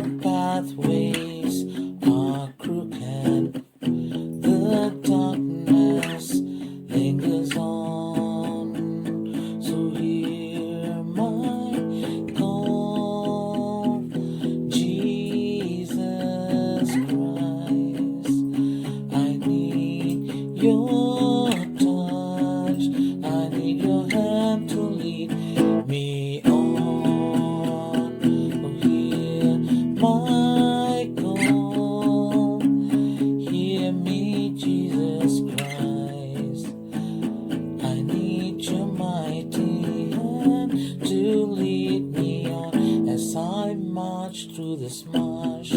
The pathways are crooked, the darkness lingers on. So hear my call, Jesus Christ. I need your touch, I need your hand to lead me on. Oh, hear my call, hear me, Jesus Christ. I need your mighty hand to lead me on as I march through this marsh.